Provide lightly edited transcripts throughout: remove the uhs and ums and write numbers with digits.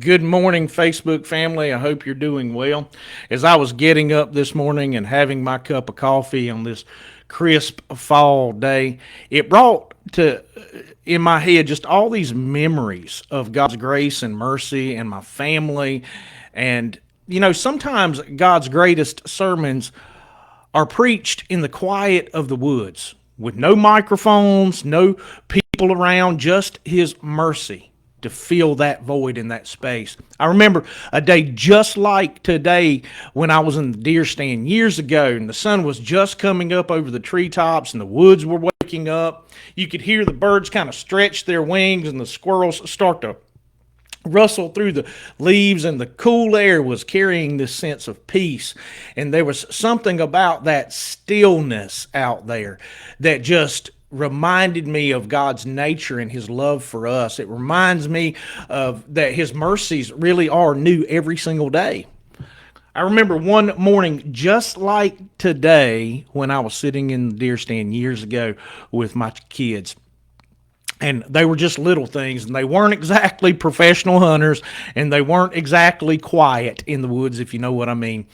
Good morning, Facebook family. I hope you're doing well. As I was getting up this morning and having my cup of coffee on this crisp fall day, it brought to in my head just all these memories of God's grace and mercy and my family. And sometimes God's greatest sermons are preached in the quiet of the woods with no microphones, no people around, just His mercy to fill that void in that space. I remember a day just like today when I was in the deer stand years ago, and the sun was just coming up over the treetops and the woods were waking up. You could hear the birds kind of stretch their wings and the squirrels start to rustle through the leaves, and the cool air was carrying this sense of peace. And there was something about that stillness out there that just reminded me of God's nature and His love for us. It reminds me of that His mercies really are new every single day. I remember one morning just like today when I was sitting in the deer stand years ago with my kids, and they were just little things, and they weren't exactly professional hunters, and they weren't exactly quiet in the woods, if you know what I mean.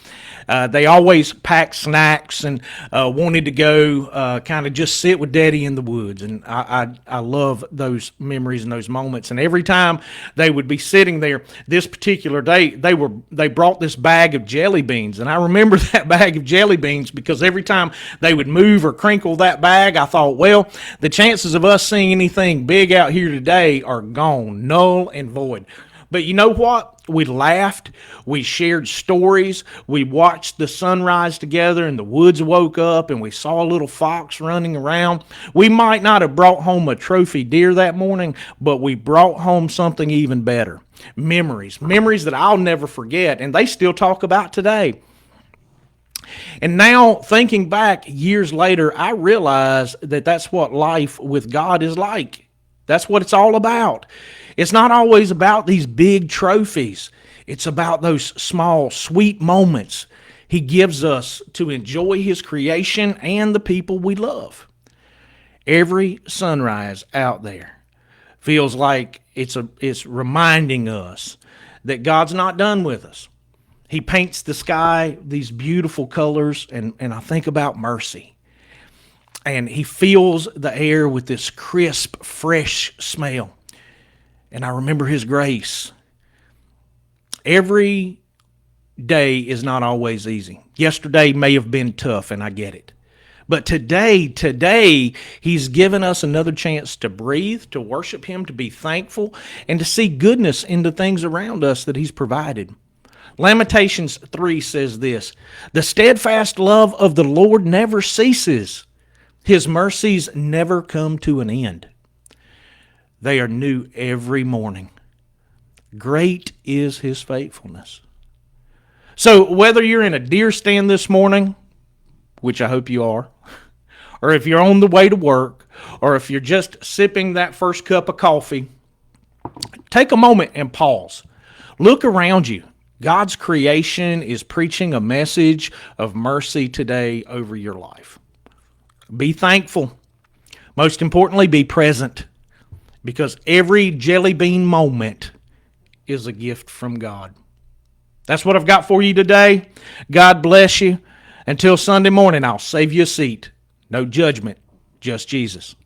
They always packed snacks and wanted to go kind of just sit with Daddy in the woods, and I love those memories and those moments. And every time they would be sitting there, this particular day they brought this bag of jelly beans, and I remember that bag of jelly beans because every time they would move or crinkle that bag, I thought, well, the chances of us seeing anything big out here today are gone, null and void. But you know what? We laughed, we shared stories, we watched the sunrise together, and the woods woke up, and we saw a little fox running around. We might not have brought home a trophy deer that morning, but we brought home something even better. Memories that I'll never forget, and they still talk about today. And now, thinking back years later, I realize that that's what life with God is like. That's what it's all about. It's not always about these big trophies. It's about those small, sweet moments He gives us to enjoy His creation and the people we love. Every sunrise out there feels like it's reminding us that God's not done with us. He paints the sky these beautiful colors, and I think about mercy. And He fills the air with this crisp, fresh smell. And I remember His grace. Every day is not always easy. Yesterday may have been tough, and I get it. But today, He's given us another chance to breathe, to worship Him, to be thankful, and to see goodness in the things around us that He's provided. Lamentations 3 says this: "The steadfast love of the Lord never ceases. His mercies never come to an end. They are new every morning. Great is His faithfulness." So whether you're in a deer stand this morning, which I hope you are, or if you're on the way to work, or if you're just sipping that first cup of coffee, take a moment and pause. Look around you. God's creation is preaching a message of mercy today over your life. Be thankful. Most importantly, be present, because every jelly bean moment is a gift from God. That's what I've got for you today. God bless you. Until Sunday morning, I'll save you a seat. No judgment, just Jesus.